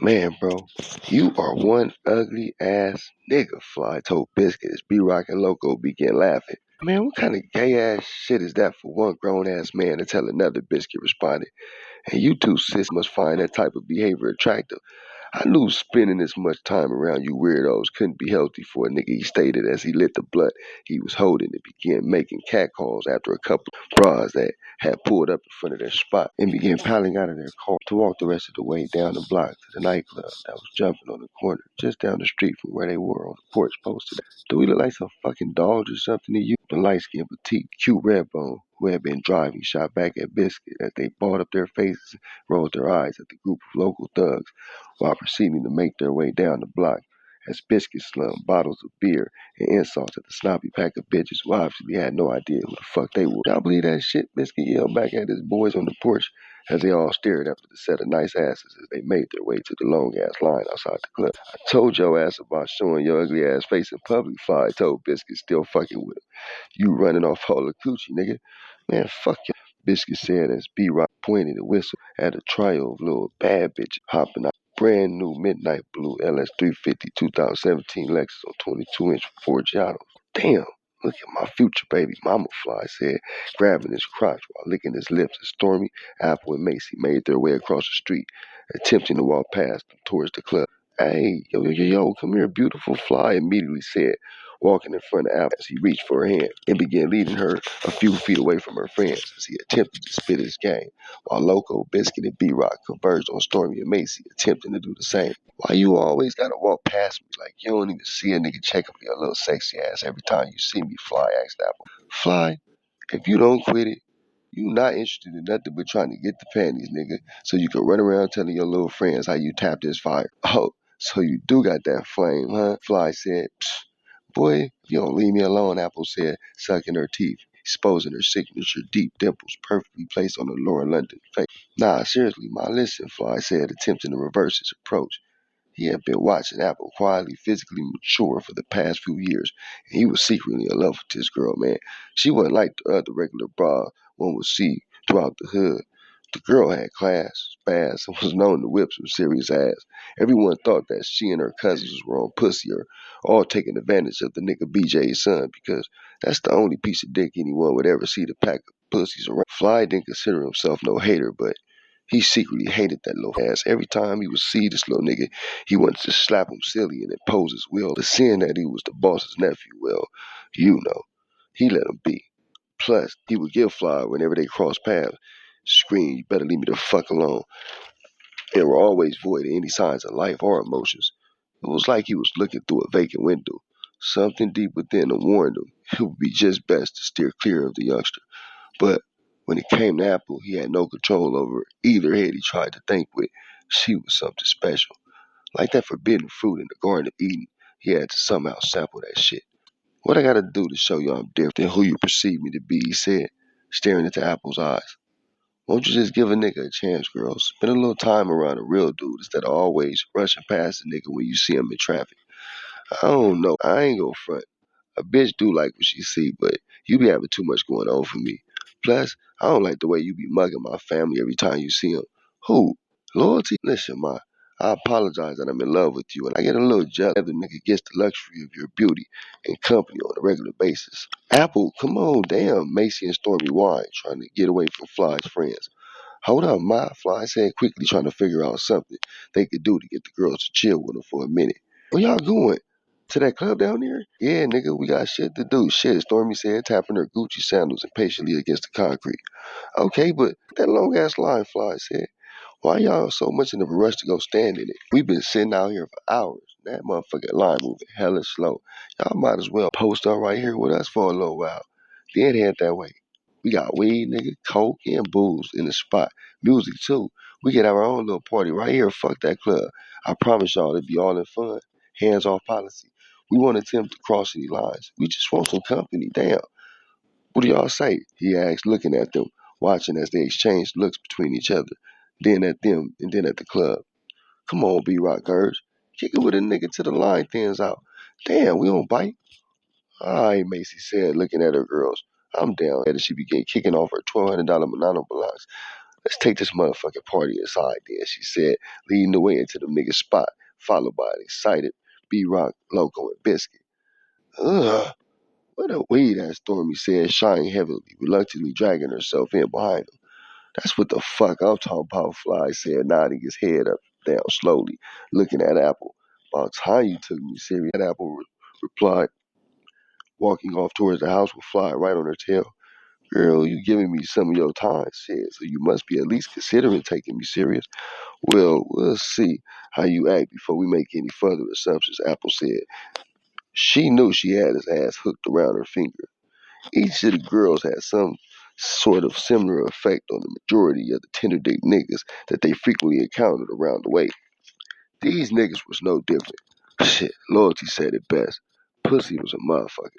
Man, bro, you are one ugly ass nigga, Fly told Biscuit as B-Rock and Loco began laughing. Man, what kind of gay ass shit is that for one grown ass man to tell another? Biscuit responded. And you two sis must find that type of behavior attractive. I knew spending this much time around you weirdos couldn't be healthy for a nigga, he stated as he lit the blunt he was holding and began making catcalls after a couple of bras that had pulled up in front of their spot and began piling out of their car to walk the rest of the way down the block to the nightclub that was jumping on the corner just down the street from where they were on the porch posted. Do we look like some fucking dogs or something to you? The light-skinned, petite, cute Redbone, who had been driving, shot back at Biscuit as they balled up their faces and rolled their eyes at the group of local thugs while proceeding to make their way down the block as Biscuit slung bottles of beer and insults at the sloppy pack of bitches who obviously had no idea who the fuck they were. Y'all believe that shit? Biscuit yelled back at his boys on the porch as they all stared after the set of nice asses as they made their way to the long ass line outside the club. I told your ass about showing your ugly ass face in public, Fly told Biscuit, still fucking with him. You running off all the coochie, nigga. Man, fuck you. Biscuit said as B-Rock pointed a whistle at a trio of little bad bitches hopping out. Brand new midnight blue LS350 2017 Lexus on 22-inch Forgiatos. Damn, look at my future baby mama, Fly said, grabbing his crotch while licking his lips as Stormy, Apple, and Macy made their way across the street, attempting to walk past them towards the club. Hey, yo, come here, beautiful, Fly immediately said, walking in front of Apple as he reached for her hand and began leading her a few feet away from her friends as he attempted to spit his game, while Loco, Biscuit, and B-Rock converged on Stormy and Macy, attempting to do the same. Why you always gotta walk past me like you don't even see a nigga check up your little sexy ass every time you see me, Fly asked Apple. Fly, if you don't quit it, you not interested in nothing but trying to get the panties, nigga, so you can run around telling your little friends how you tapped this fire. Oh, so you do got that flame, huh? Fly said. Psst. Boy, if you don't leave me alone, Apple said, sucking her teeth, exposing her signature deep dimples perfectly placed on her Laura London face. Nah, seriously, ma, listen, Fly said, attempting to reverse his approach. He had been watching Apple quietly, physically mature for the past few years, and he was secretly in love with this girl, man. She wasn't like the other regular bra one would see throughout the hood. The girl had class, spaz, and was known to whip some serious ass. Everyone thought that she and her cousins were on pussy or all taking advantage of the nigga BJ's son because that's the only piece of dick anyone would ever see to pack of pussies around. Fly didn't consider himself no hater, but he secretly hated that little ass. Every time he would see this little nigga, he wanted to slap him silly and impose his will. But seeing that he was the boss's nephew, well, you know, he let him be. Plus, he would give Fly whenever they crossed paths, scream, you better leave me the fuck alone, and were always void of any signs of life or emotions. It was like he was looking through a vacant window. Something deep within him warned him it would be just best to steer clear of the youngster. But when it came to Apple, he had no control over either head he tried to think with. She was something special. Like that forbidden fruit in the Garden of Eden, he had to somehow sample that shit. What I gotta do to show you I'm different than who you perceive me to be, he said, staring into Apple's eyes. Won't you just give a nigga a chance, girl? Spend a little time around a real dude instead of always rushing past a nigga when you see him in traffic. I don't know. I ain't gonna front. A bitch do like what she see, but you be having too much going on for me. Plus, I don't like the way you be mugging my family every time you see them. Who? Loyalty? Listen, ma, I apologize that I'm in love with you, and I get a little jealous if the nigga gets the luxury of your beauty and company on a regular basis. Apple, come on, damn, Macy and Stormy whined, trying to get away from Fly's friends. Hold up, ma, Fly said quickly, trying to figure out something they could do to get the girls to chill with them for a minute. Where y'all going? To that club down there? Yeah, nigga, we got shit to do. Shit, Stormy said, tapping her Gucci sandals impatiently against the concrete. Okay, but that long ass line, Fly said. Why y'all so much in a rush to go stand in it? We've been sitting out here for hours. That motherfucking line moving hella slow. Y'all might as well post up right here with us for a little while. Then head that way. We got weed, nigga, coke, and booze in the spot. Music, too. We can have our own little party right here. Fuck that club. I promise y'all it'll be all in fun. Hands off policy. We won't attempt to cross any lines. We just want some company. Damn. What do y'all say? He asked, looking at them, watching as they exchanged looks between each other, then at them, and then at the club. Come on, B-Rock urged. Kick it with a nigga till the line thins out. Damn, we don't bite. All right, Macy said, looking at her girls. I'm down. And she began kicking off her $1,200 Monano blocks. Let's take this motherfucking party inside then, she said, leading the way into the nigga's spot, followed by an excited B-Rock, Loco, and Biscuit. Ugh, what a weed ass, Stormy said, shying heavily, reluctantly dragging herself in behind him. That's what the fuck I'm talking about, Fly said, nodding his head up down slowly, looking at Apple. About time you took me serious, Apple replied, walking off towards the house with Fly right on her tail. Girl, you giving me some of your time, shit, so you must be at least considering taking me serious. Well, we'll see how you act before we make any further assumptions, Apple said. She knew she had his ass hooked around her finger. Each of the girls had some sort of similar effect on the majority of the tender date niggas that they frequently encountered around the way. These niggas was no different. Shit, Loyalty said it best. Pussy was a motherfucker.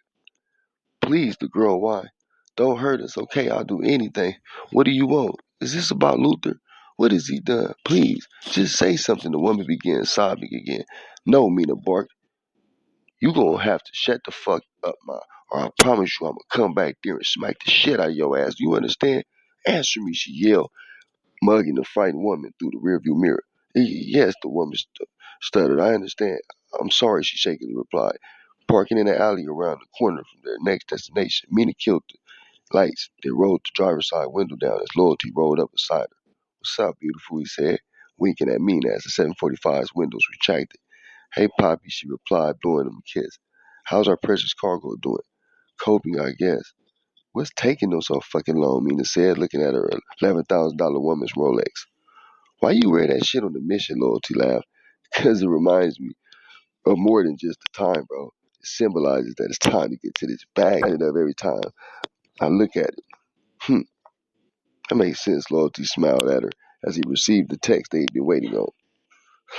Please, the girl whined. Don't hurt us, okay? I'll do anything. What do you want? Is this about Luther? What has he done? Please, just say something. The woman began sobbing again. No, Mina barked. You gonna have to shut the fuck up, ma, or I promise you I'm gonna come back there and smack the shit out of your ass. Do you understand? Answer me, she yelled, mugging the frightened woman through the rearview mirror. Yes, the woman stuttered. I understand. I'm sorry, she shakily replied. Parking in the alley around the corner from their next destination, Mina killed the lights, then rolled the driver's side window down as Loyalty rolled up beside her. What's up, beautiful, he said, winking at Mina as the 745's windows retracted. Hey, Poppy, she replied, blowing him a kiss. How's our precious cargo doing? Coping, I guess. What's taking them so fucking long, Mina said, looking at her $11,000 woman's Rolex. Why you wear that shit on the mission, Loyalty laughed. Because it reminds me of more than just the time, bro. It symbolizes that it's time to get to this bag. I end up every time I look at it. That makes sense, Loyalty smiled at her as he received the text they'd been waiting on.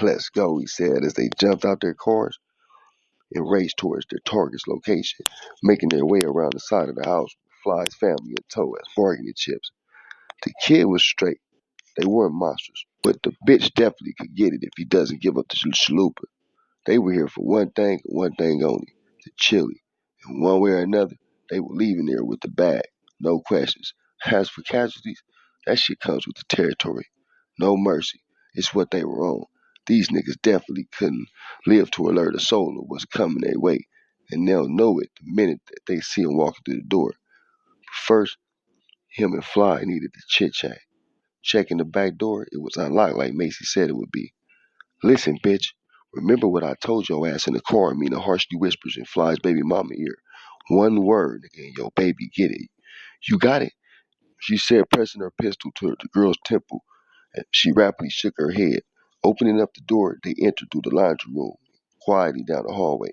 Let's go, he said as they jumped out their cars and raced towards their target's location, making their way around the side of the house with Fly's family in tow as bargaining chips. The kid was straight. They weren't monsters, but the bitch definitely could get it if he doesn't give up the chalupa. They were here for one thing and one thing only, the chili. And one way or another, they were leaving there with the bag. No questions. As for casualties, that shit comes with the territory. No mercy. It's what they were on. These niggas definitely couldn't live to alert a soul of what's coming their way. And they'll know it the minute that they see him walking through the door. First, him and Fly needed to chit-chat. Checking the back door, it was unlocked like Macy said it would be. Listen, bitch. Remember what I told your ass in the car, Mina harshly whispers in Fly's baby mama ear. One word, nigga, and your baby get it. You got it? She said, pressing her pistol to the girl's temple. She rapidly shook her head. Opening up the door, they entered through the laundry room, quietly down the hallway.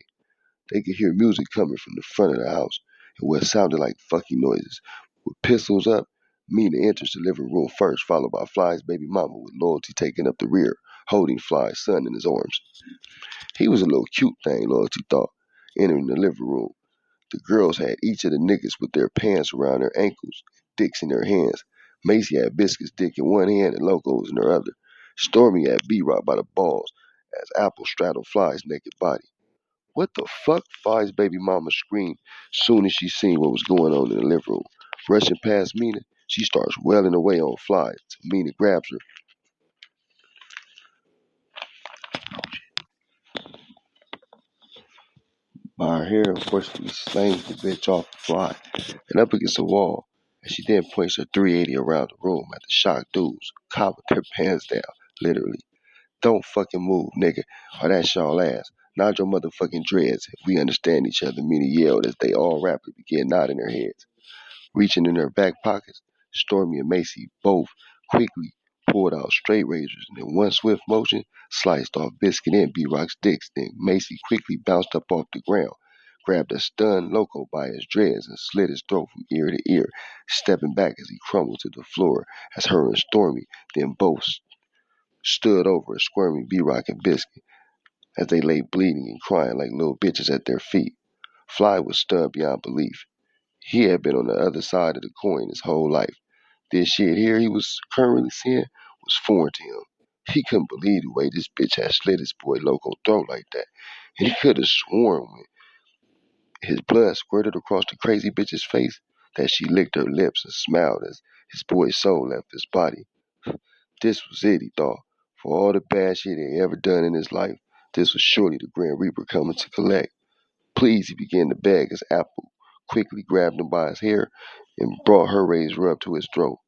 They could hear music coming from the front of the house, and what sounded like fucking noises. With pistols up, Mina enters the living room first, followed by Fly's baby mama, with Loyalty taking up the rear, holding Fly's son in his arms. He was a little cute thing, Loyalty thought, entering the living room. The girls had each of the niggas with their pants around their ankles, dicks in their hands. Macy had Biscuit's dick in one hand and Loco's in her other. Stormy had B-Rock by the balls as Apple straddled Fly's naked body. What the fuck? Fly's baby mama screamed soon as she seen what was going on in the living room. Rushing past Mina, she starts wailing away on Fly till Mina grabs her by her hair and forcefully slams the bitch off the Fly and up against the wall. And she then points her 380 around the room at the shocked dudes, caught with their pants down, literally. Don't fucking move, nigga, or that's y'all ass. Nod your motherfucking dreads if we understand each other, Mina yelled as they all rapidly began nodding their heads. Reaching in her back pockets, Stormy and Macy both quickly pulled out straight razors and in one swift motion sliced off Biscuit and B-Rock's dicks. Then Macy quickly bounced up off the ground, grabbed a stunned Loco by his dreads and slit his throat from ear to ear, stepping back as he crumbled to the floor as her and Stormy then both stood over a squirming B-Rock and Biscuit as they lay bleeding and crying like little bitches at their feet. Fly was stunned beyond belief. He had been on the other side of the coin his whole life. This shit here he was currently seeing was foreign to him. He couldn't believe the way this bitch had slit his boy Loco throat like that. And he could have sworn when his blood squirted across the crazy bitch's face that she licked her lips and smiled as his boy's soul left his body. This was it, he thought. For all the bad shit he had ever done in his life, this was surely the Grand Reaper coming to collect. Please, he began to beg as Apple quickly grabbed him by his hair and brought her razor up to his throat.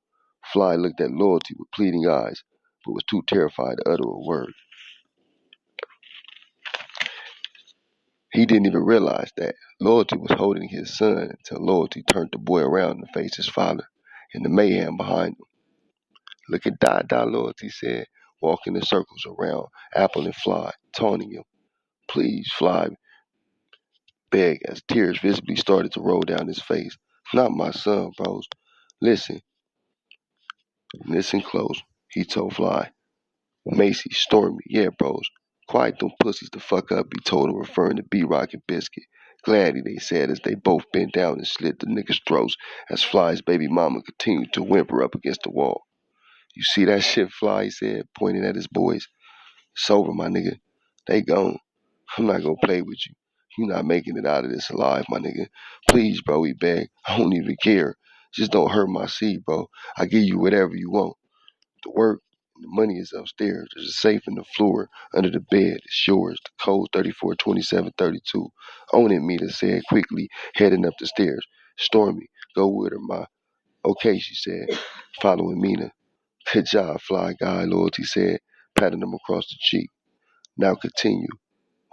Fly looked at Loyalty with pleading eyes, but was too terrified to utter a word. He didn't even realize that Loyalty was holding his son until Loyalty turned the boy around to face his father and the mayhem behind him. Look at Dada, Loyalty said, walking in circles around Apple and Fly, taunting him. Please, Fly begged as tears visibly started to roll down his face. Not my son, bros. Listen, listen close, he told Fly. Macy, Stormy, yeah, bros. Quiet them pussies the fuck up, he told him, referring to B-Rock and Biscuit. Gladly, they said as they both bent down and slit the niggas' throats as Fly's baby mama continued to whimper up against the wall. You see that shit, Fly, he said, pointing at his boys. It's over, my nigga. They gone. I'm not gonna play with you. You not making it out of this alive, my nigga. Please, bro, he begged. I don't even care. Just don't hurt my seed, bro. I give you whatever you want. The work and the money is upstairs. There's a safe in the floor under the bed. It's yours. The code 342732. Own it, Mita said quickly, heading up the stairs. Stormy, go with her, ma. Okay, she said, following Mina. Good job, Fly Guy, Loyalty said, patting him across the cheek. Now continue.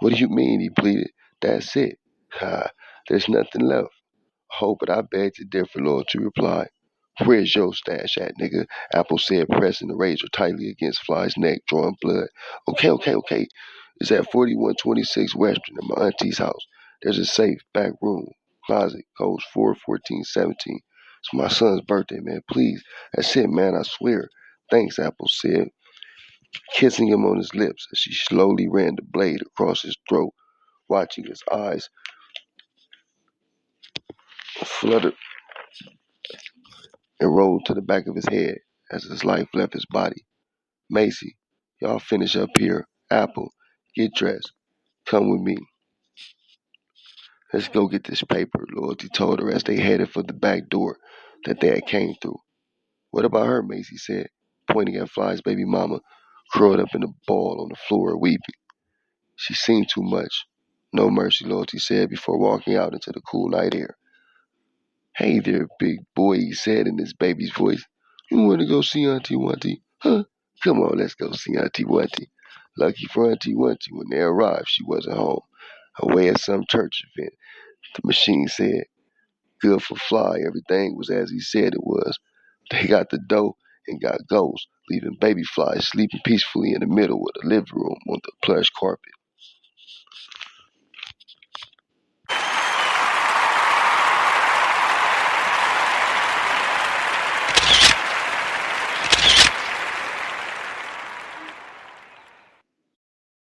What do you mean, he pleaded. That's it. Ha, there's nothing left. Oh, but I beg to differ, Loyalty replied. Where's your stash at, nigga? Apple said, pressing the razor tightly against Fly's neck, drawing blood. Okay. It's at 4126 Western at my auntie's house. There's a safe, back room, closet, codes 41417. It's my son's birthday, man. Please. That's it, man, I swear. Thanks, Apple said, kissing him on his lips as she slowly ran the blade across his throat, watching his eyes flutter and roll to the back of his head as his life left his body. Macy, y'all finish up here. Apple, get dressed. Come with me. Let's go get this paper, Loyalty told her as they headed for the back door that they had came through. What about her, Macy said, pointing at Fly's baby mama, curled up in a ball on the floor, weeping. She's seen too much. No mercy, Loyalty said before walking out into the cool night air. Hey there, big boy, he said in his baby's voice. You want to go see Auntie Wanty? Huh? Come on, let's go see Auntie Wanty. Lucky for Auntie Wanty, when they arrived, she wasn't home. Away at some church event, the machine said. Good for Fly, everything was as he said it was. They got the dough and got ghosts, leaving baby Fly sleeping peacefully in the middle of the living room on the plush carpet.